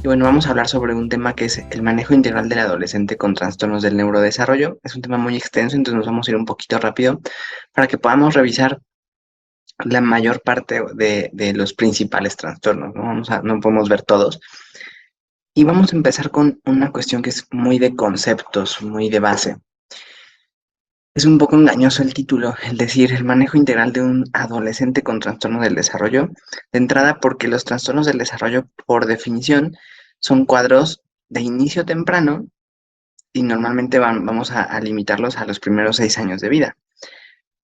Y bueno, vamos a hablar sobre un tema que es el manejo integral del adolescente con trastornos del neurodesarrollo. Es un tema muy extenso, entonces nos vamos a ir un poquito rápido para que podamos revisar la mayor parte de los principales trastornos, ¿no? No podemos ver todos. Y vamos a empezar con una cuestión que es muy de conceptos, muy de base. Es un poco engañoso el título, el decir el manejo integral de un adolescente con trastorno del desarrollo, de entrada porque los trastornos del desarrollo, por definición, son cuadros de inicio temprano y normalmente vamos a limitarlos a los primeros 6 años de vida.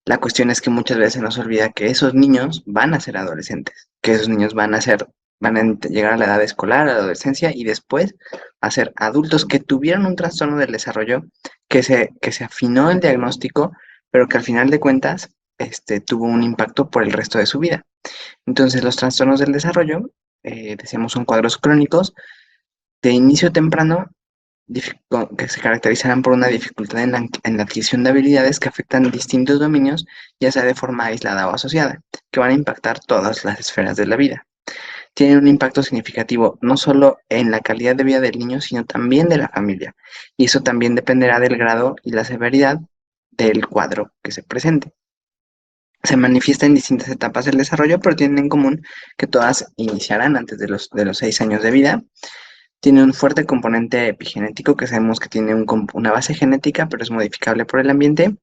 La cuestión es que muchas veces se nos olvida que esos niños van a ser adolescentes, que esos niños van a llegar a la edad escolar, a la adolescencia y después a ser adultos que tuvieron un trastorno del desarrollo, que se afinó el diagnóstico, pero que al final de cuentas tuvo un impacto por el resto de su vida. Entonces, los trastornos del desarrollo, decíamos, son cuadros crónicos de inicio temprano que se caracterizarán por una dificultad en la adquisición de habilidades que afectan distintos dominios, ya sea de forma aislada o asociada, que van a impactar todas las esferas de la vida. Tienen un impacto significativo no solo en la calidad de vida del niño, sino también de la familia, y eso también dependerá del grado y la severidad del cuadro que se presente. Se manifiesta en distintas etapas del desarrollo, pero tienen en común que todas iniciarán antes de los 6 años de vida. Tiene un fuerte componente epigenético que sabemos que tiene una base genética, pero es modificable por el ambiente.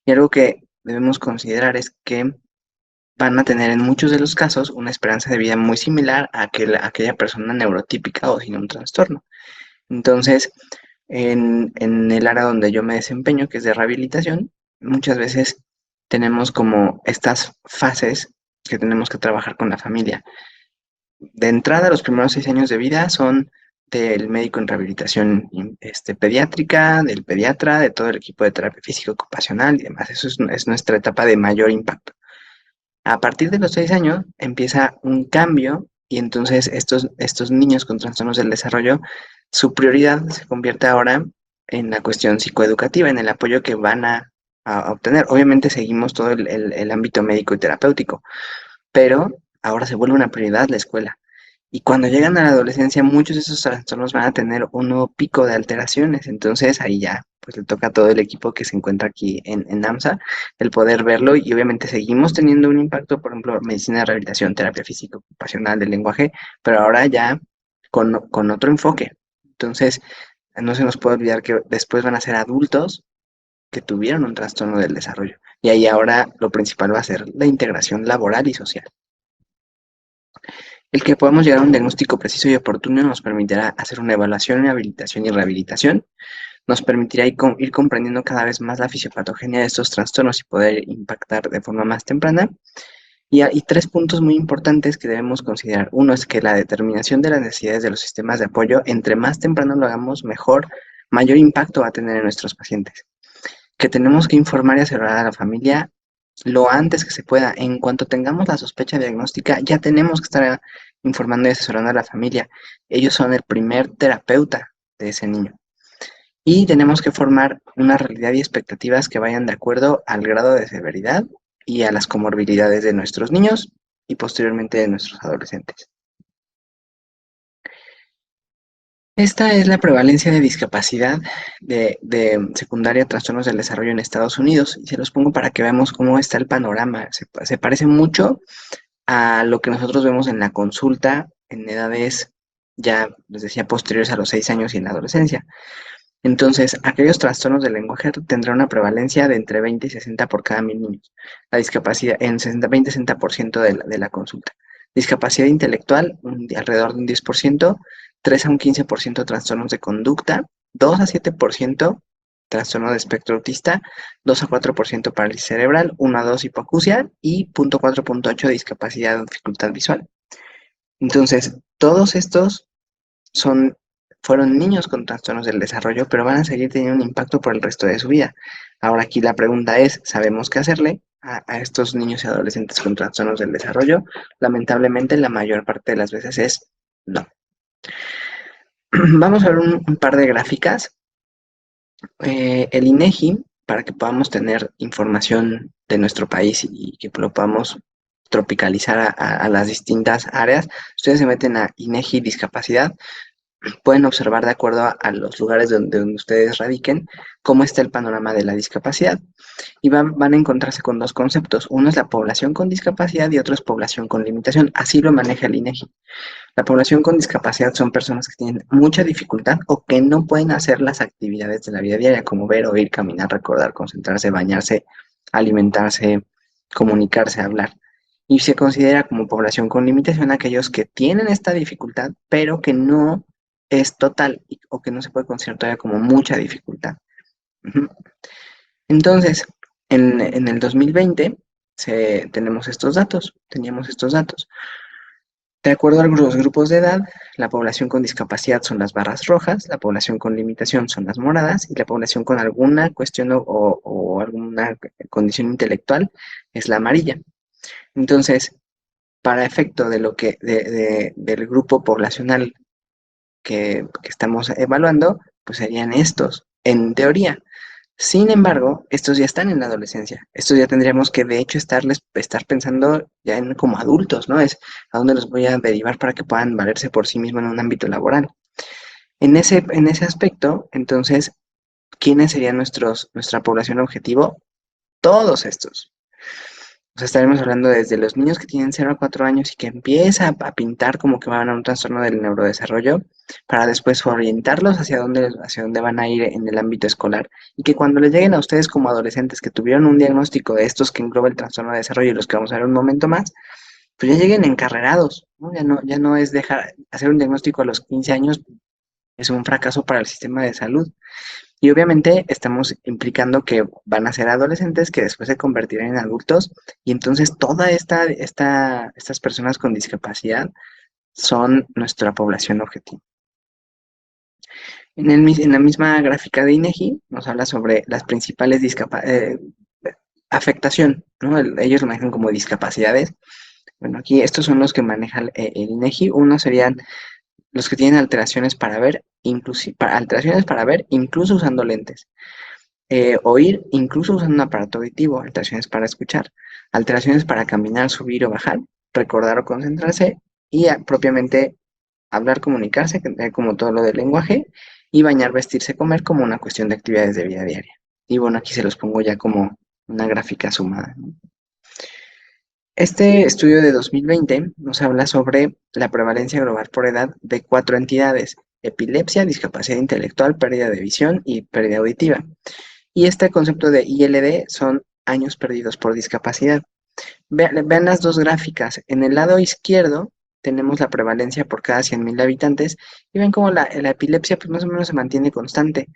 Y algo que debemos considerar es que van a tener en muchos de los casos una esperanza de vida muy similar a aquella persona neurotípica o sin un trastorno. Entonces, en el área donde yo me desempeño, que es de rehabilitación, muchas veces tenemos como estas fases que tenemos que trabajar con la familia. De entrada, los primeros 6 años de vida son del médico en rehabilitación pediátrica, del pediatra, de todo el equipo de terapia física ocupacional y demás. Eso es nuestra etapa de mayor impacto. A partir de los 6 años empieza un cambio y entonces estos niños con trastornos del desarrollo, su prioridad se convierte ahora en la cuestión psicoeducativa, en el apoyo que van a obtener. Obviamente seguimos todo el ámbito médico y terapéutico, pero ahora se vuelve una prioridad la escuela. Y cuando llegan a la adolescencia, muchos de esos trastornos van a tener un nuevo pico de alteraciones. Entonces ahí ya, pues le toca a todo el equipo que se encuentra aquí en AMSA el poder verlo y obviamente seguimos teniendo un impacto, por ejemplo, medicina de rehabilitación, terapia física ocupacional del lenguaje, pero ahora ya con otro enfoque. Entonces, no se nos puede olvidar que después van a ser adultos que tuvieron un trastorno del desarrollo. Y ahí ahora lo principal va a ser la integración laboral y social. El que podamos llegar a un diagnóstico preciso y oportuno nos permitirá hacer una evaluación, habilitación y rehabilitación. Nos permitirá ir comprendiendo cada vez más la fisiopatogenia de estos trastornos y poder impactar de forma más temprana. Y hay tres puntos muy importantes que debemos considerar. Uno es que la determinación de las necesidades de los sistemas de apoyo, entre más temprano lo hagamos, mayor impacto va a tener en nuestros pacientes. Que tenemos que informar y asesorar a la familia lo antes que se pueda. En cuanto tengamos la sospecha diagnóstica, ya tenemos que estar informando y asesorando a la familia. Ellos son el primer terapeuta de ese niño. Y tenemos que formar una realidad y expectativas que vayan de acuerdo al grado de severidad y a las comorbilidades de nuestros niños y posteriormente de nuestros adolescentes. Esta es la prevalencia de discapacidad de secundaria trastornos del desarrollo en Estados Unidos y se los pongo para que veamos cómo está el panorama. Se parece mucho a lo que nosotros vemos en la consulta en edades ya, les decía, posteriores a los 6 años y en la adolescencia. Entonces, aquellos trastornos del lenguaje tendrán una prevalencia de entre 20 y 60 por cada 1000 niños. La discapacidad en 20-60% de la consulta. Discapacidad intelectual, alrededor de un 10%, 3 a un 15% trastornos de conducta, 2 a 7% trastorno de espectro autista, 2 a 4% parálisis cerebral, 1 a 2 hipoacusia y 0.4-0.8 discapacidad o dificultad visual. Entonces, todos estos son, fueron niños con trastornos del desarrollo, pero van a seguir teniendo un impacto por el resto de su vida. Ahora aquí la pregunta es, ¿sabemos qué hacerle a estos niños y adolescentes con trastornos del desarrollo? Lamentablemente, la mayor parte de las veces es no. Vamos a ver un par de gráficas. El INEGI, para que podamos tener información de nuestro país y que lo podamos tropicalizar a las distintas áreas, ustedes se meten a INEGI Discapacidad, pueden observar de acuerdo a los lugares donde ustedes radiquen cómo está el panorama de la discapacidad. Y van a encontrarse con dos conceptos. Uno es la población con discapacidad y otro es población con limitación. Así lo maneja el INEGI. La población con discapacidad son personas que tienen mucha dificultad o que no pueden hacer las actividades de la vida diaria, como ver, oír, caminar, recordar, concentrarse, bañarse, alimentarse, comunicarse, hablar. Y se considera como población con limitación aquellos que tienen esta dificultad, pero que no es total o que no se puede considerar todavía como mucha dificultad. Ujú. Entonces, en el 2020 teníamos estos datos. De acuerdo a los grupos de edad, la población con discapacidad son las barras rojas, la población con limitación son las moradas y la población con alguna cuestión o alguna condición intelectual es la amarilla. Entonces, para efecto de lo del grupo poblacional que estamos evaluando, pues serían estos, en teoría. Sin embargo, estos ya están en la adolescencia. Estos ya tendríamos que, de hecho, estar pensando ya en como adultos, ¿no? Es a dónde los voy a derivar para que puedan valerse por sí mismos en un ámbito laboral. En ese aspecto, entonces, ¿quiénes serían nuestra población objetivo? Todos estos. O sea, estaremos hablando desde los niños que tienen 0 a 4 años y que empieza a pintar como que van a un trastorno del neurodesarrollo para después orientarlos hacia dónde van a ir en el ámbito escolar y que cuando les lleguen a ustedes como adolescentes que tuvieron un diagnóstico de estos que engloba el trastorno de desarrollo y los que vamos a ver un momento más, pues ya lleguen encarrerados, ¿no? Ya no es hacer un diagnóstico a los 15 años es un fracaso para el sistema de salud. Y obviamente estamos implicando que van a ser adolescentes que después se convertirán en adultos y entonces estas personas con discapacidad son nuestra población objetivo. En la misma gráfica de INEGI nos habla sobre las principales afectación, ¿no? Ellos lo manejan como discapacidades. Bueno, aquí estos son los que maneja el INEGI. Uno serían los que tienen alteraciones para ver, incluso usando lentes. Oír, incluso usando un aparato auditivo, alteraciones para escuchar, alteraciones para caminar, subir o bajar, recordar o concentrarse y propiamente hablar, comunicarse, como todo lo del lenguaje, y bañar, vestirse, comer como una cuestión de actividades de vida diaria. Y bueno, aquí se los pongo ya como una gráfica sumada, ¿no? Este estudio de 2020 nos habla sobre la prevalencia global por edad de 4 entidades: epilepsia, discapacidad intelectual, pérdida de visión y pérdida auditiva. Y este concepto de ILD son años perdidos por discapacidad. Vean las dos gráficas. En el lado izquierdo tenemos la prevalencia por cada 100.000 habitantes y ven cómo la epilepsia pues más o menos se mantiene constante.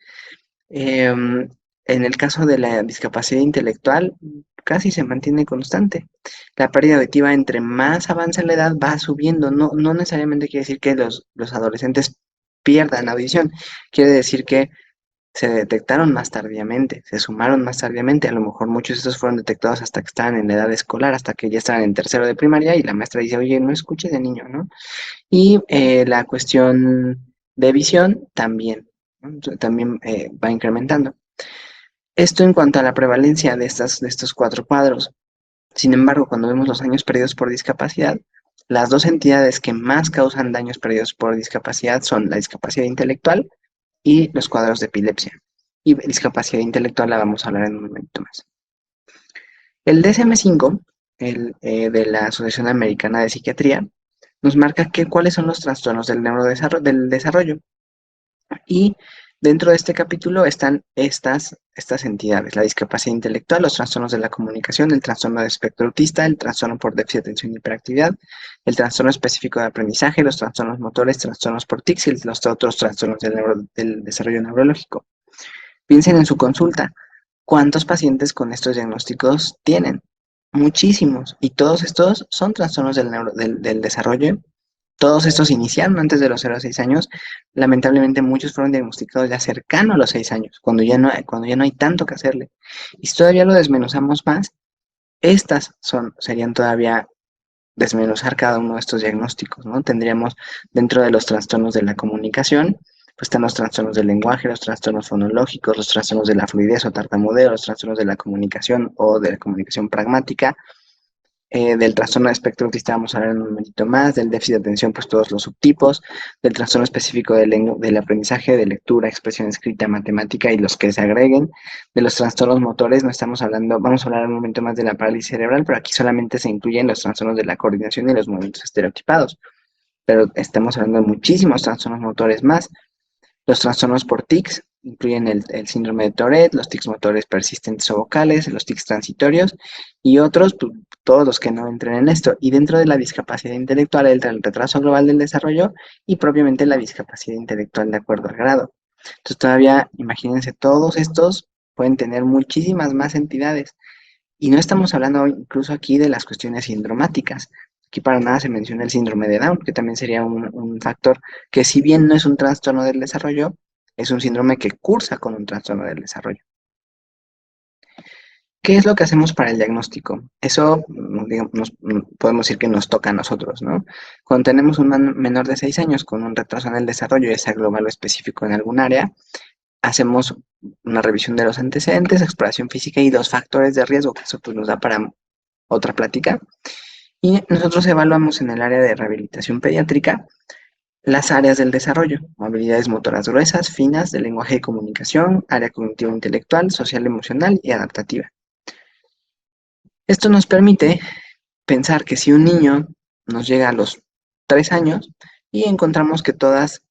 En el caso de la discapacidad intelectual casi se mantiene constante. La pérdida auditiva entre más avanza la edad va subiendo. No necesariamente quiere decir que los adolescentes pierdan audición. Quiere decir que se detectaron más tardíamente, se sumaron más tardíamente. A lo mejor muchos de estos fueron detectados hasta que estaban en la edad escolar, hasta que ya estaban en tercero de primaria y la maestra dice, oye, no escuches de niño, ¿no? Y la cuestión de visión también, ¿no? También va incrementando. Esto en cuanto a la prevalencia de estos cuatro cuadros. Sin embargo, cuando vemos los años perdidos por discapacidad, las dos entidades que más causan daños perdidos por discapacidad son la discapacidad intelectual y los cuadros de epilepsia. Y discapacidad intelectual la vamos a hablar en un momento más. El DSM-5, de la Asociación Americana de Psiquiatría, nos marca cuáles son los trastornos del desarrollo. Y dentro de este capítulo están estas entidades: la discapacidad intelectual, los trastornos de la comunicación, el trastorno de espectro autista, el trastorno por déficit de atención y hiperactividad, el trastorno específico de aprendizaje, los trastornos motores, trastornos por tics y los otros trastornos del desarrollo neurológico. Piensen en su consulta. ¿Cuántos pacientes con estos diagnósticos tienen? Muchísimos. Y todos estos son trastornos del desarrollo. Todos estos iniciaron antes de los 0 a 6 años. Lamentablemente muchos fueron diagnosticados ya cercano a los 6 años, cuando ya no hay tanto que hacerle. Y si todavía lo desmenuzamos más, serían todavía desmenuzar cada uno de estos diagnósticos, ¿no? Tendríamos dentro de los trastornos de la comunicación, pues están los trastornos del lenguaje, los trastornos fonológicos, los trastornos de la fluidez o tartamudeo, los trastornos de la comunicación o de la comunicación pragmática, Del trastorno de espectro autista vamos a hablar en un momentito más, del déficit de atención, pues todos los subtipos, del trastorno específico del aprendizaje, de lectura, expresión escrita, matemática y los que se agreguen, de los trastornos motores, no estamos hablando, vamos a hablar en un momento más de la parálisis cerebral, pero aquí solamente se incluyen los trastornos de la coordinación y los movimientos estereotipados, pero estamos hablando de muchísimos trastornos motores más. Los trastornos por tics incluyen el síndrome de Tourette, los tics motores persistentes o vocales, los tics transitorios y otros, pues, todos los que no entren en esto. Y dentro de la discapacidad intelectual entra el retraso global del desarrollo y propiamente la discapacidad intelectual de acuerdo al grado. Entonces todavía, imagínense, todos estos pueden tener muchísimas más entidades. Y no estamos hablando incluso aquí de las cuestiones sindromáticas. Aquí para nada se menciona el síndrome de Down, que también sería un factor que si bien no es un trastorno del desarrollo, es un síndrome que cursa con un trastorno del desarrollo. ¿Qué es lo que hacemos para el diagnóstico? Eso, digamos, podemos decir que nos toca a nosotros, ¿no? Cuando tenemos un menor de 6 años con un retraso en el desarrollo, ya sea global o específico en algún área, hacemos una revisión de los antecedentes, exploración física y los factores de riesgo, que eso pues, nos da para otra plática. Y nosotros evaluamos en el área de rehabilitación pediátrica las áreas del desarrollo, habilidades motoras gruesas, finas, de lenguaje y comunicación, área cognitivo-intelectual, social-emocional y adaptativa. Esto nos permite pensar que si un niño nos llega a los 3 años y encontramos que todas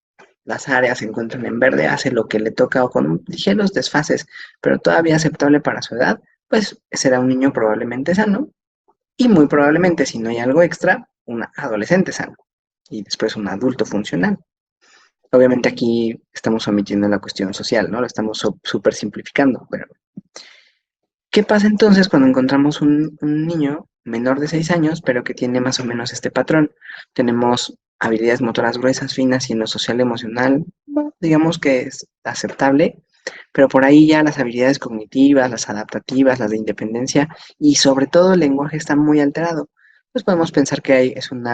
las áreas se encuentran en verde, hace lo que le toca o con ligeros desfases, pero todavía aceptable para su edad, pues será un niño probablemente sano y muy probablemente, si no hay algo extra, un adolescente sano y después un adulto funcional. Obviamente aquí estamos omitiendo la cuestión social, ¿no? Lo estamos súper simplificando, pero ¿qué pasa entonces cuando encontramos un niño menor de 6 años, pero que tiene más o menos este patrón? Tenemos habilidades motoras gruesas, finas y en lo social emocional, bueno, digamos que es aceptable, pero por ahí ya las habilidades cognitivas, las adaptativas, las de independencia y sobre todo el lenguaje está muy alterado. Pues podemos pensar que es un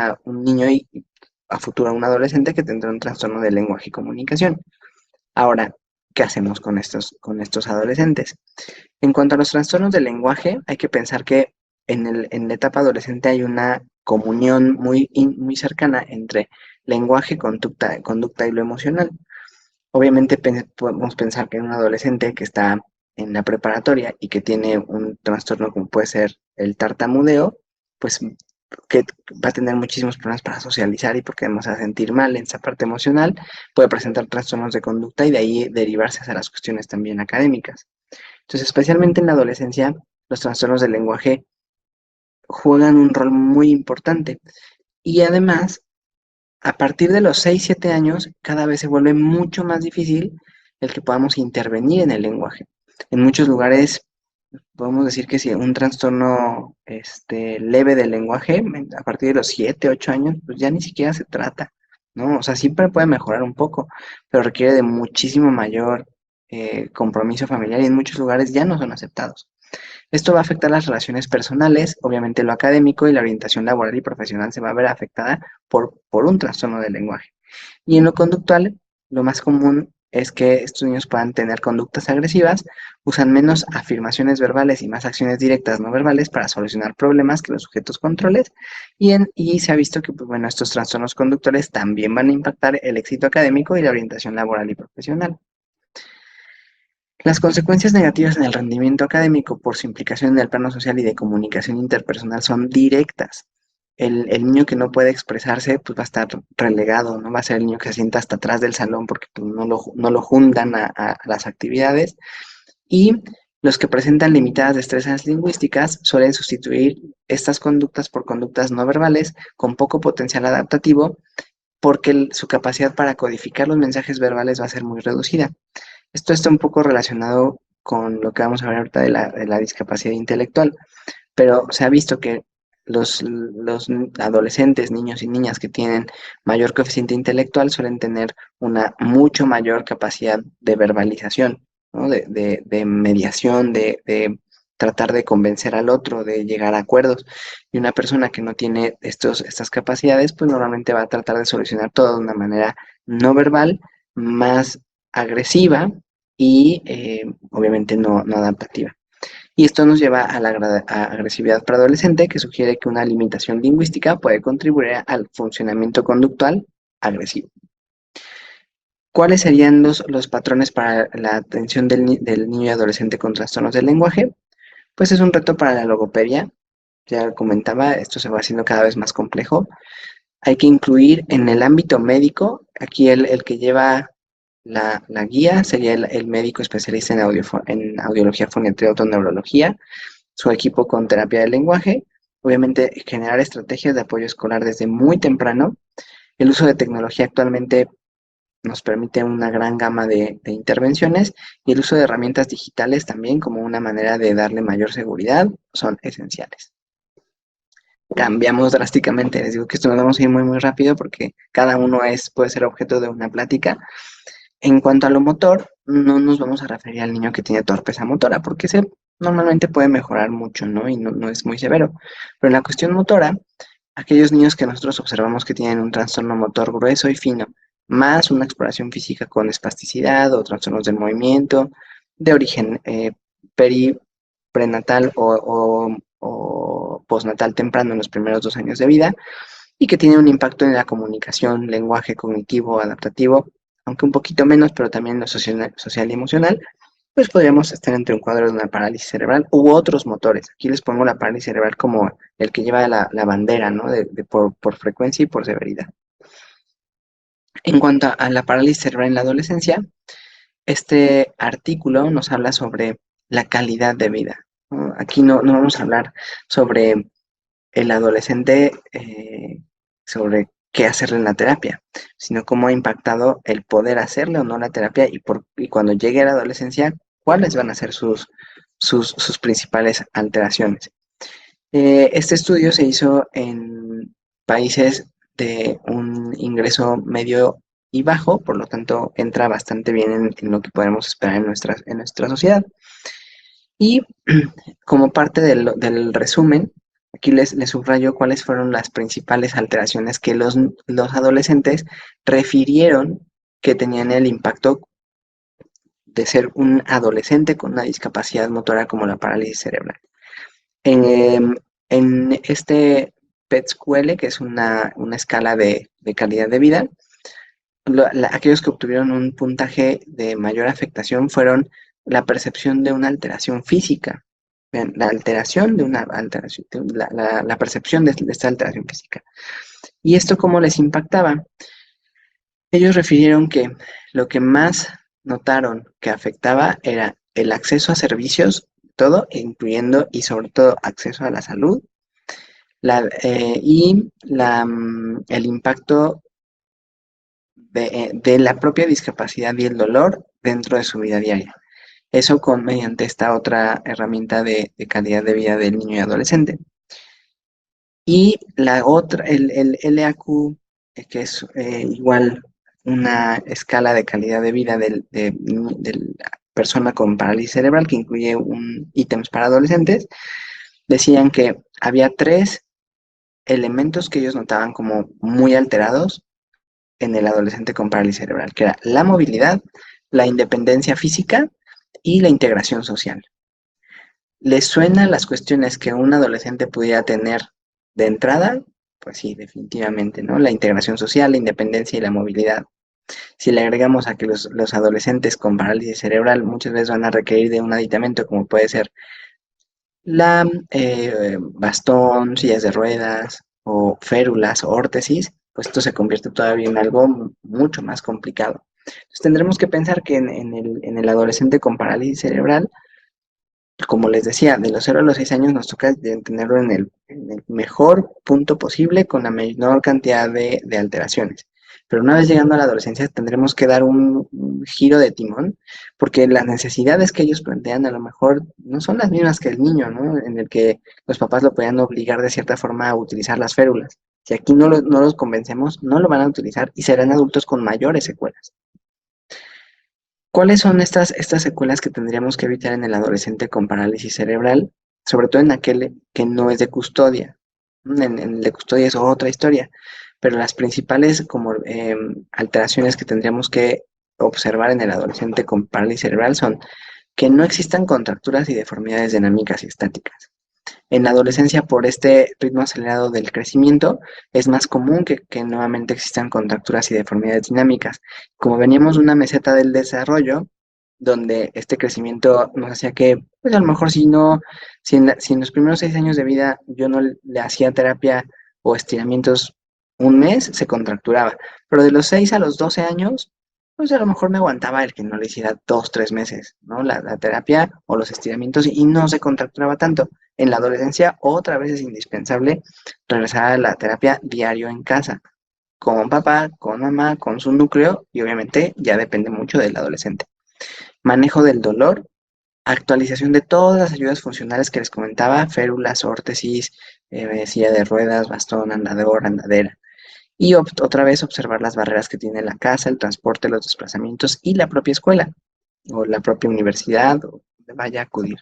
niño y a futuro un adolescente que tendrá un trastorno de lenguaje y comunicación. Ahora, ¿qué hacemos con estos adolescentes? En cuanto a los trastornos del lenguaje, hay que pensar que en la etapa adolescente hay una comunión muy cercana entre lenguaje, conducta y lo emocional. Obviamente podemos pensar que en un adolescente que está en la preparatoria y que tiene un trastorno como puede ser el tartamudeo, pues que va a tener muchísimos problemas para socializar y porque además va a sentir mal en esa parte emocional, puede presentar trastornos de conducta y de ahí derivarse hacia las cuestiones también académicas. Entonces, especialmente en la adolescencia, los trastornos del lenguaje juegan un rol muy importante. Y además, a partir de los 6, 7 años, cada vez se vuelve mucho más difícil el que podamos intervenir en el lenguaje. En muchos lugares podemos decir que si un trastorno leve del lenguaje, a partir de los 7, 8 años, pues ya ni siquiera se trata, ¿no? O sea, siempre puede mejorar un poco, pero requiere de muchísimo mayor compromiso familiar y en muchos lugares ya no son aceptados. Esto va a afectar las relaciones personales, obviamente lo académico y la orientación laboral y profesional se va a ver afectada por un trastorno del lenguaje. Y en lo conductual, lo más común es que estos niños puedan tener conductas agresivas, usan menos afirmaciones verbales y más acciones directas no verbales para solucionar problemas que los sujetos controles y se ha visto que pues, bueno, estos trastornos conductuales también van a impactar el éxito académico y la orientación laboral y profesional. Las consecuencias negativas en el rendimiento académico por su implicación en el plano social y de comunicación interpersonal son directas. El niño que no puede expresarse pues va a estar relegado, no va a ser el niño que se sienta hasta atrás del salón porque pues, no lo juntan a las actividades. Y los que presentan limitadas destrezas lingüísticas suelen sustituir estas conductas por conductas no verbales con poco potencial adaptativo porque su capacidad para codificar los mensajes verbales va a ser muy reducida. Esto está un poco relacionado con lo que vamos a ver ahorita de la discapacidad intelectual, pero se ha visto que los adolescentes, niños y niñas que tienen mayor coeficiente intelectual suelen tener una mucho mayor capacidad de verbalización, ¿no? De mediación, de tratar de convencer al otro, de llegar a acuerdos. Y una persona que no tiene estas capacidades, pues normalmente va a tratar de solucionar todo de una manera no verbal, más agresiva y obviamente no adaptativa. Y esto nos lleva a la agresividad preadolescente, que sugiere que una limitación lingüística puede contribuir al funcionamiento conductual agresivo. ¿Cuáles serían los patrones para la atención del niño y adolescente con trastornos del lenguaje? Pues es un reto para la logopedia. Ya comentaba, esto se va haciendo cada vez más complejo. Hay que incluir en el ámbito médico, aquí el que lleva la guía sería el médico especialista en audiología, foniatría y otoneurología, su equipo con terapia del lenguaje, obviamente generar estrategias de apoyo escolar desde muy temprano. El uso de tecnología actualmente nos permite una gran gama de intervenciones, y el uso de herramientas digitales también como una manera de darle mayor seguridad son esenciales. Cambiamos drásticamente, les digo que esto nos vamos a ir muy muy rápido porque cada uno puede ser objeto de una plática. En cuanto a lo motor, no nos vamos a referir al niño que tiene torpeza motora, porque ese normalmente puede mejorar mucho, ¿no? Y no es muy severo. Pero en la cuestión motora, aquellos niños que nosotros observamos que tienen un trastorno motor grueso y fino, más una exploración física con espasticidad o trastornos del movimiento, de origen prenatal o postnatal temprano en los primeros 2 años de vida, y que tiene un impacto en la comunicación, lenguaje cognitivo, adaptativo, aunque un poquito menos, pero también en lo social y emocional, pues podríamos estar entre un cuadro de una parálisis cerebral u otros motores. Aquí les pongo la parálisis cerebral como el que lleva la bandera, ¿no? Por frecuencia y por severidad. En cuanto a la parálisis cerebral en la adolescencia, este artículo nos habla sobre la calidad de vida, ¿no? Aquí no vamos a hablar sobre el adolescente, sobre qué hacerle en la terapia, sino cómo ha impactado el poder hacerle o no la terapia, y cuando llegue a la adolescencia, cuáles van a ser sus principales alteraciones. Este estudio se hizo en países de un ingreso medio y bajo, por lo tanto entra bastante bien en lo que podemos esperar en nuestra sociedad. Y como parte del resumen, aquí les subrayo cuáles fueron las principales alteraciones que los adolescentes refirieron que tenían el impacto de ser un adolescente con una discapacidad motora como la parálisis cerebral. En este PET-SQL, que es una escala de calidad de vida, aquellos que obtuvieron un puntaje de mayor afectación fueron la percepción de una alteración física. Vean, la alteración de una alteración, la percepción de esta alteración física. ¿Y esto cómo les impactaba? Ellos refirieron que lo que más notaron que afectaba era el acceso a servicios, todo, incluyendo y sobre todo acceso a la salud, el impacto de la propia discapacidad y el dolor dentro de su vida diaria. Eso mediante esta otra herramienta de calidad de vida del niño y adolescente. Y la otra, el LAQ, que es igual una escala de calidad de vida de la persona con parálisis cerebral, que incluye ítems para adolescentes, decían que había 3 elementos que ellos notaban como muy alterados en el adolescente con parálisis cerebral, que era la movilidad, la independencia física y la integración social. ¿Les suenan las cuestiones que un adolescente pudiera tener de entrada? Pues sí, definitivamente, ¿no? La integración social, la independencia y la movilidad. Si le agregamos a que los adolescentes con parálisis cerebral muchas veces van a requerir de un aditamento como puede ser la bastón, sillas de ruedas o férulas o órtesis, pues esto se convierte todavía en algo mucho más complicado. Entonces tendremos que pensar que en el adolescente con parálisis cerebral, como les decía, de los 0 a los 6 años nos toca tenerlo en el mejor punto posible con la menor cantidad de alteraciones. Pero una vez llegando a la adolescencia tendremos que dar un giro de timón, porque las necesidades que ellos plantean a lo mejor no son las mismas que el niño, ¿no? En el que los papás lo podían obligar de cierta forma a utilizar las férulas. Si aquí no los convencemos, no lo van a utilizar y serán adultos con mayores secuelas. ¿Cuáles son estas secuelas que tendríamos que evitar en el adolescente con parálisis cerebral? Sobre todo en aquel que no es de custodia. En el de custodia es otra historia, pero las principales como alteraciones que tendríamos que observar en el adolescente con parálisis cerebral son que no existan contracturas y deformidades dinámicas y estáticas. En la adolescencia, por este ritmo acelerado del crecimiento, es más común que nuevamente existan contracturas y deformidades dinámicas. Como veníamos de una meseta del desarrollo, donde este crecimiento nos hacía que, pues a lo mejor si en los primeros 6 años de vida yo no le hacía terapia o estiramientos un mes, se contracturaba. Pero de los 6 a los 12 años, pues a lo mejor me aguantaba el que no le hiciera 2, 3 meses, ¿no? La terapia o los estiramientos y no se contracturaba tanto. En la adolescencia, otra vez es indispensable regresar a la terapia diario en casa, con papá, con mamá, con su núcleo y obviamente ya depende mucho del adolescente. Manejo del dolor, actualización de todas las ayudas funcionales que les comentaba, férulas, órtesis, silla de ruedas, bastón, andador, andadera. Y otra vez observar las barreras que tiene la casa, el transporte, los desplazamientos y la propia escuela o la propia universidad o donde vaya a acudir.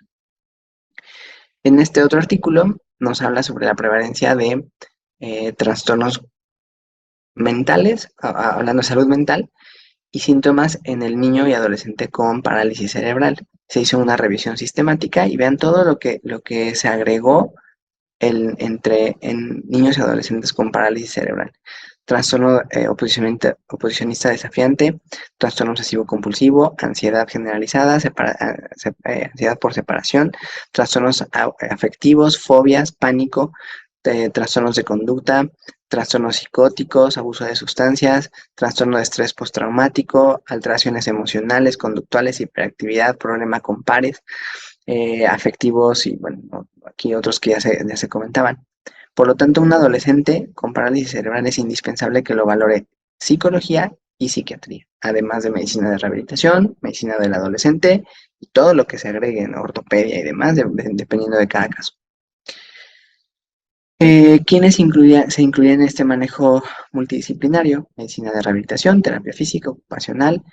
En este otro artículo nos habla sobre la prevalencia de trastornos mentales, hablando de salud mental, y síntomas en el niño y adolescente con parálisis cerebral. Se hizo una revisión sistemática y vean todo lo que se agregó en niños y adolescentes con parálisis cerebral. Trastorno oposicionista desafiante, trastorno obsesivo compulsivo, ansiedad generalizada, ansiedad por separación, trastornos afectivos, fobias, pánico, trastornos de conducta, trastornos psicóticos, abuso de sustancias, trastorno de estrés postraumático, alteraciones emocionales, conductuales, hiperactividad, problema con pares, afectivos y bueno, aquí otros que ya se comentaban. Por lo tanto, un adolescente con parálisis cerebral es indispensable que lo valore psicología y psiquiatría, además de medicina de rehabilitación, medicina del adolescente y todo lo que se agregue en ortopedia y demás, dependiendo de cada caso. ¿Quiénes se incluyen en este manejo multidisciplinario? Medicina de rehabilitación, terapia física, ocupacional,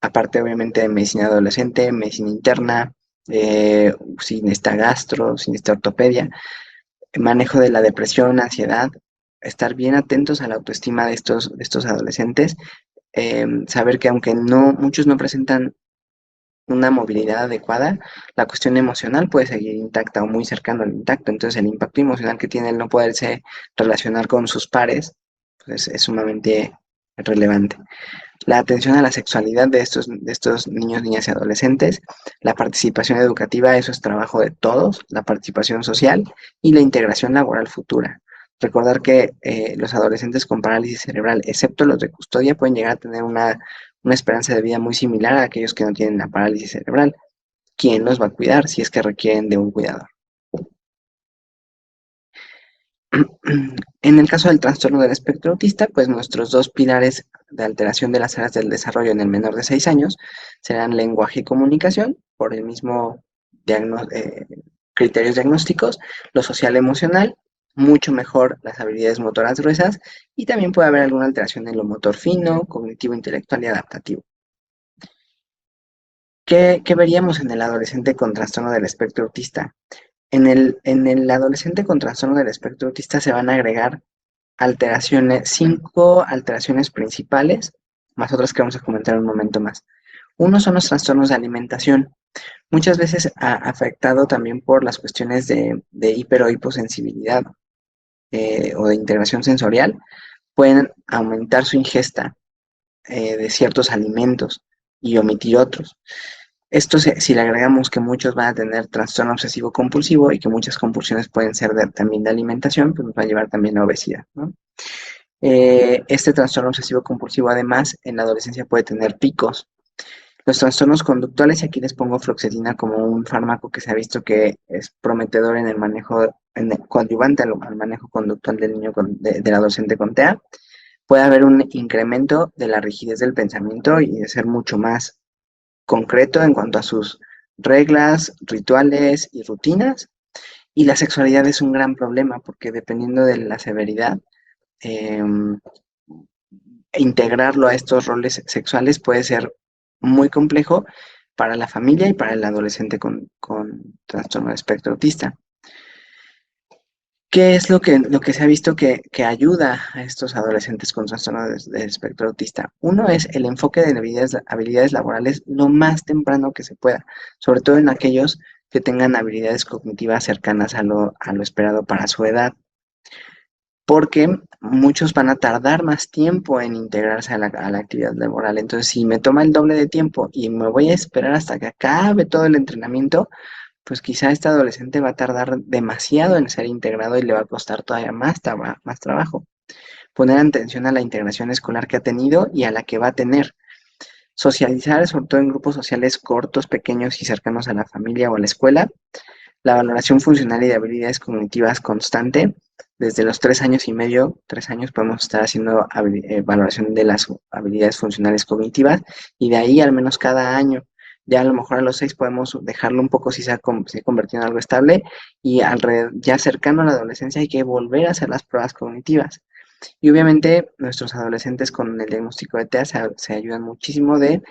aparte obviamente de medicina adolescente, medicina interna, sin esta gastro, sin esta ortopedia, manejo de la depresión, ansiedad, estar bien atentos a la autoestima de estos adolescentes, saber que aunque muchos no presentan una movilidad adecuada, la cuestión emocional puede seguir intacta o muy cercano al intacto. Entonces, el impacto emocional que tiene el no poderse relacionar con sus pares, pues es sumamente relevante. La atención a la sexualidad de estos niños, niñas y adolescentes, la participación educativa, eso es trabajo de todos, la participación social y la integración laboral futura. Recordar que los adolescentes con parálisis cerebral, excepto los de custodia, pueden llegar a tener una esperanza de vida muy similar a aquellos que no tienen la parálisis cerebral. ¿Quién los va a cuidar si es que requieren de un cuidador? En el caso del trastorno del espectro autista, pues nuestros dos pilares de alteración de las áreas del desarrollo en el menor de 6 años serán lenguaje y comunicación, por el mismo criterios diagnósticos, lo social emocional, mucho mejor las habilidades motoras gruesas y también puede haber alguna alteración en lo motor fino, cognitivo, intelectual y adaptativo. ¿Qué veríamos en el adolescente con trastorno del espectro autista? En el adolescente con trastorno del espectro autista se van a agregar alteraciones, 5 alteraciones principales, más otras que vamos a comentar en un momento más. Uno son los trastornos de alimentación, muchas veces afectado también por las cuestiones de hiper o hiposensibilidad o de integración sensorial, pueden aumentar su ingesta de ciertos alimentos y omitir otros. Esto si le agregamos que muchos van a tener trastorno obsesivo compulsivo y que muchas compulsiones pueden ser también de alimentación, pues nos va a llevar también a obesidad, ¿no? Este trastorno obsesivo compulsivo además en la adolescencia puede tener picos. Los trastornos conductuales, y aquí les pongo fluoxetina como un fármaco que se ha visto que es prometedor en el manejo, coadyuvante al manejo conductual del niño, del adolescente con TEA, puede haber un incremento de la rigidez del pensamiento y de ser mucho más concreto en cuanto a sus reglas, rituales y rutinas. Y la sexualidad es un gran problema porque dependiendo de la severidad, eh, integrarlo a estos roles sexuales puede ser muy complejo para la familia y para el adolescente con trastorno de espectro autista. ¿Qué es lo que se ha visto que ayuda a estos adolescentes con trastorno de espectro autista? Uno es el enfoque de habilidades laborales lo más temprano que se pueda, sobre todo en aquellos que tengan habilidades cognitivas cercanas a lo esperado para su edad, porque muchos van a tardar más tiempo en integrarse a la actividad laboral. Entonces, si me toma el doble de tiempo y me voy a esperar hasta que acabe todo el entrenamiento, pues quizá este adolescente va a tardar demasiado en ser integrado y le va a costar todavía más trabajo. Poner atención a la integración escolar que ha tenido y a la que va a tener. Socializar, sobre todo en grupos sociales cortos, pequeños y cercanos a la familia o a la escuela. La valoración funcional y de habilidades cognitivas constante. Desde los 3 años y medio, 3 años, podemos estar haciendo valoración de las habilidades funcionales cognitivas y de ahí al menos cada año. Ya a lo mejor a los 6 podemos dejarlo un poco si se ha convertido en algo estable y ya cercano a la adolescencia hay que volver a hacer las pruebas cognitivas. Y obviamente nuestros adolescentes con el diagnóstico de TEA se ayudan muchísimo de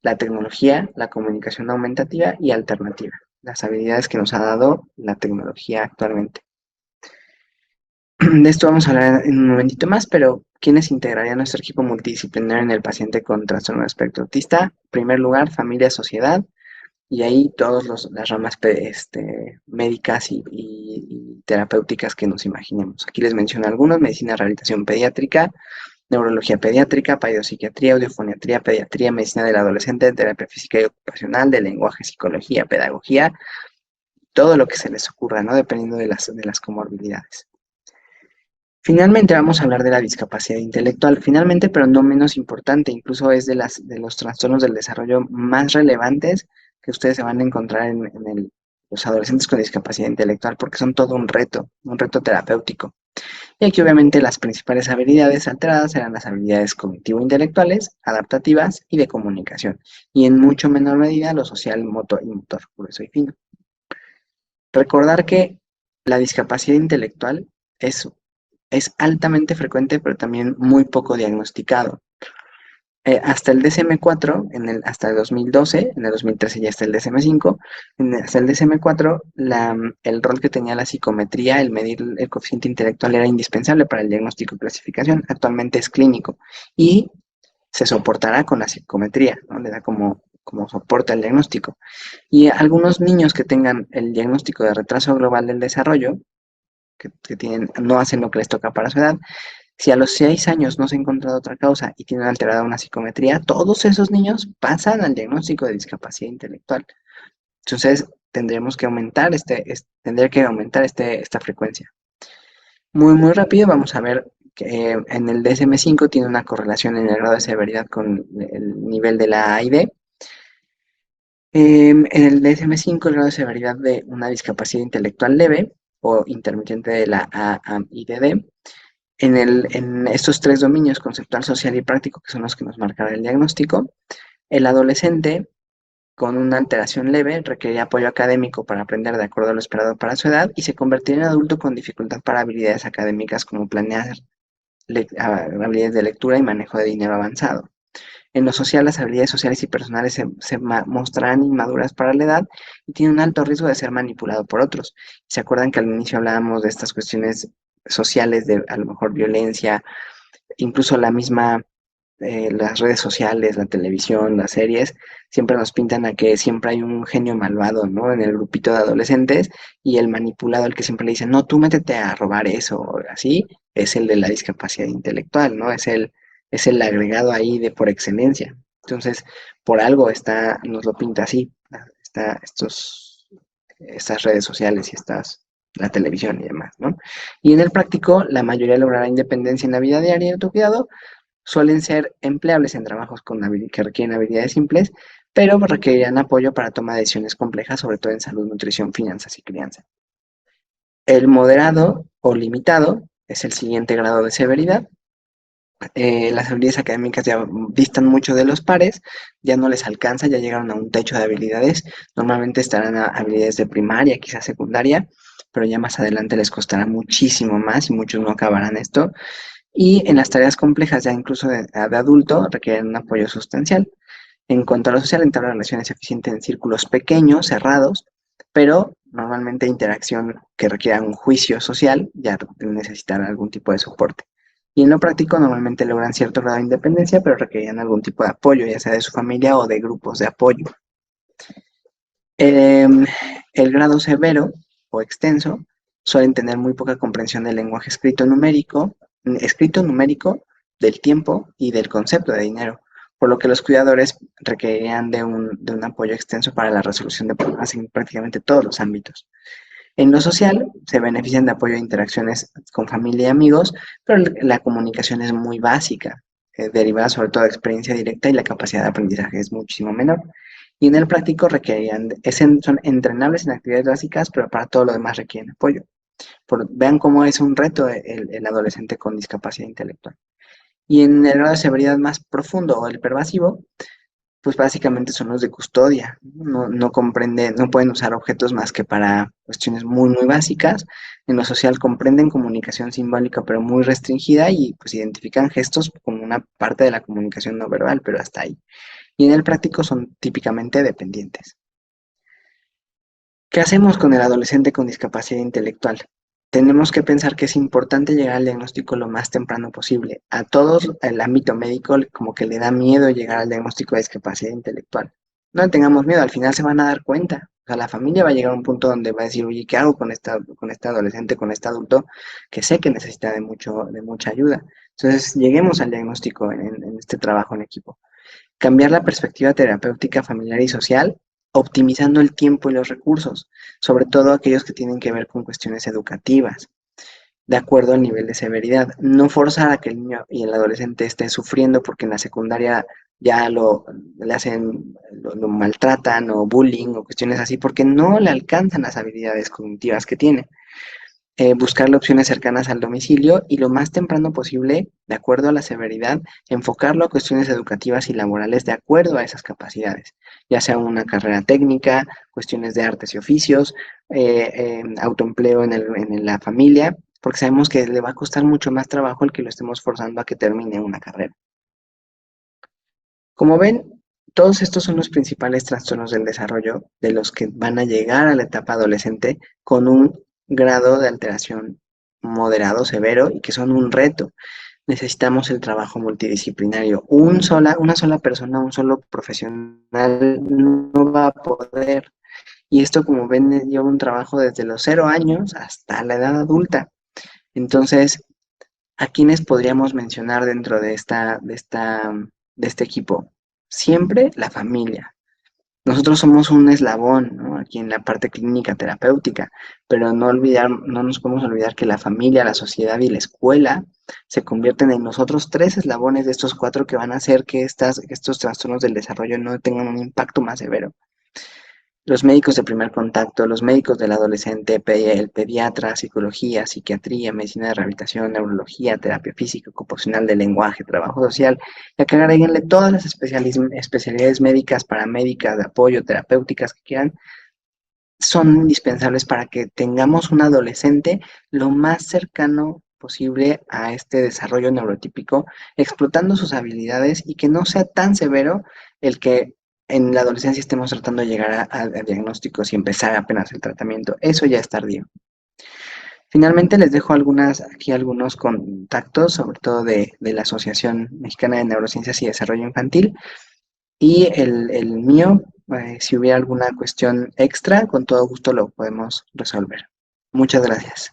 la tecnología, la comunicación aumentativa y alternativa, las habilidades que nos ha dado la tecnología actualmente. De esto vamos a hablar en un momentito más, pero ¿quiénes integrarían nuestro equipo multidisciplinario en el paciente con trastorno de espectro autista? En primer lugar, familia, sociedad, y ahí todas las ramas médicas y terapéuticas que nos imaginemos. Aquí les menciono algunos: medicina, rehabilitación pediátrica, neurología pediátrica, pediopsiquiatría, audiofoniatría, pediatría, medicina del adolescente, terapia física y ocupacional, de lenguaje, psicología, pedagogía, todo lo que se les ocurra, ¿no? Dependiendo de las comorbilidades. Finalmente vamos a hablar de la discapacidad intelectual, finalmente, pero no menos importante, incluso es de los trastornos del desarrollo más relevantes que ustedes se van a encontrar los adolescentes con discapacidad intelectual, porque son todo un reto terapéutico. Y aquí obviamente las principales habilidades alteradas serán las habilidades cognitivo-intelectuales, adaptativas y de comunicación, y en mucho menor medida lo social, motor y motor, grueso y fino. Recordar que la discapacidad intelectual es altamente frecuente, pero también muy poco diagnosticado. Hasta el DSM-4, hasta el 2012, en el 2013 ya está el DSM-5, hasta el DSM-4 el rol que tenía la psicometría, el medir el coeficiente intelectual, era indispensable para el diagnóstico y clasificación. Actualmente es clínico y se soportará con la psicometría, ¿no? Le da como soporte al diagnóstico. Y algunos niños que tengan el diagnóstico de retraso global del desarrollo, no hacen lo que les toca para su edad. Si a los 6 años no se ha encontrado otra causa y tienen alterada una psicometría, todos esos niños pasan al diagnóstico de discapacidad intelectual. Entonces, tendremos que aumentar esta frecuencia. Muy, muy rápido vamos a ver que en el DSM-5 tiene una correlación en el grado de severidad con el nivel de la A y D. En el DSM-5 el grado de severidad de una discapacidad intelectual leve o intermitente de la A, AM y D en estos tres dominios, conceptual, social y práctico, que son los que nos marcará el diagnóstico, el adolescente con una alteración leve requerirá apoyo académico para aprender de acuerdo a lo esperado para su edad y se convertirá en adulto con dificultad para habilidades académicas como planear, habilidades de lectura y manejo de dinero avanzado. En lo social, las habilidades sociales y personales se mostrarán inmaduras para la edad y tienen un alto riesgo de ser manipulado por otros. ¿Se acuerdan que al inicio hablábamos de estas cuestiones sociales, de a lo mejor violencia, incluso las redes sociales, la televisión, las series, siempre nos pintan a que siempre hay un genio malvado, ¿no? En el grupito de adolescentes y el manipulado, el que siempre le dice, no, tú métete a robar eso, o así, es el de la discapacidad intelectual, ¿no? Es el agregado ahí de por excelencia. Entonces, por algo nos lo pinta así, está estas redes sociales y la televisión y demás, ¿no? Y en el práctico, la mayoría logrará independencia en la vida diaria y autocuidado, suelen ser empleables en trabajos que requieren habilidades simples, pero requerirán apoyo para toma de decisiones complejas, sobre todo en salud, nutrición, finanzas y crianza. El moderado o limitado es el siguiente grado de severidad. Las habilidades académicas ya distan mucho de los pares, ya no les alcanza, ya llegaron a un techo de habilidades, normalmente estarán a habilidades de primaria, quizás secundaria, pero ya más adelante les costará muchísimo más y muchos no acabarán esto. Y en las tareas complejas, ya incluso de adulto, requieren un apoyo sustancial. En cuanto a lo social, entabla relaciones eficientes en círculos pequeños, cerrados, pero normalmente interacción que requiera un juicio social, ya necesitan algún tipo de soporte. Y en lo práctico normalmente logran cierto grado de independencia, pero requerían algún tipo de apoyo, ya sea de su familia o de grupos de apoyo. Em, el grado severo o extenso suelen tener muy poca comprensión del lenguaje escrito numérico, del tiempo y del concepto de dinero, por lo que los cuidadores requerirían de un apoyo extenso para la resolución de problemas en prácticamente todos los ámbitos. En lo social, se benefician de apoyo e interacciones con familia y amigos, pero la comunicación es muy básica, derivada sobre todo de experiencia directa y la capacidad de aprendizaje es muchísimo menor. Y en el práctico son entrenables en actividades básicas, pero para todo lo demás requieren apoyo. Vean cómo es un reto el adolescente con discapacidad intelectual. Y en el grado de severidad más profundo o el pervasivo, pues básicamente son los de custodia. No comprenden, no pueden usar objetos más que para cuestiones muy básicas. En lo social comprenden comunicación simbólica, pero muy restringida y pues identifican gestos como una parte de la comunicación no verbal, pero hasta ahí. Y en el práctico son típicamente dependientes. ¿Qué hacemos con el adolescente con discapacidad intelectual? Tenemos que pensar que es importante llegar al diagnóstico lo más temprano posible. A todos el ámbito médico como que le da miedo llegar al diagnóstico de discapacidad intelectual. No le tengamos miedo, al final se van a dar cuenta. O sea, la familia va a llegar a un punto donde va a decir, oye, ¿qué hago con este adolescente, con este adulto que sé que necesita de mucha ayuda? Entonces, lleguemos al diagnóstico en este trabajo en equipo. Cambiar la perspectiva terapéutica familiar y social, optimizando el tiempo y los recursos, sobre todo aquellos que tienen que ver con cuestiones educativas, de acuerdo al nivel de severidad. No forzar a que el niño y el adolescente esté sufriendo porque en la secundaria ya le hacen, lo maltratan o bullying o cuestiones así, porque no le alcanzan las habilidades cognitivas que tiene. Buscarle opciones cercanas al domicilio y lo más temprano posible, de acuerdo a la severidad, enfocarlo a cuestiones educativas y laborales de acuerdo a esas capacidades, ya sea una carrera técnica, cuestiones de artes y oficios, autoempleo en la familia, porque sabemos que le va a costar mucho más trabajo el que lo estemos forzando a que termine una carrera. Como ven, todos estos son los principales trastornos del desarrollo de los que van a llegar a la etapa adolescente con un grado de alteración moderado, severo y que son un reto. Necesitamos el trabajo multidisciplinario. Una sola persona, un solo profesional no va a poder. Y esto, como ven, lleva un trabajo desde los 0 años hasta la edad adulta. Entonces, ¿a quiénes podríamos mencionar dentro de este equipo? Siempre la familia. Nosotros somos un eslabón, ¿no? Aquí en la parte clínica terapéutica, pero no nos podemos olvidar que la familia, la sociedad y la escuela se convierten en los otros 3 eslabones de estos 4 que van a hacer que estos trastornos del desarrollo no tengan un impacto más severo. Los médicos de primer contacto, los médicos del adolescente, el pediatra, psicología, psiquiatría, medicina de rehabilitación, neurología, terapia física, ocupacional del lenguaje, trabajo social, y acá agréguenle todas las especialidades médicas, paramédicas, de apoyo, terapéuticas que quieran, son indispensables para que tengamos un adolescente lo más cercano posible a este desarrollo neurotípico, explotando sus habilidades y que no sea tan severo el que en la adolescencia estemos tratando de llegar a diagnósticos y empezar apenas el tratamiento. Eso ya es tardío. Finalmente les dejo aquí algunos contactos, sobre todo de la Asociación Mexicana de Neurociencias y Desarrollo Infantil, y el mío, si hubiera alguna cuestión extra, con todo gusto lo podemos resolver. Muchas gracias.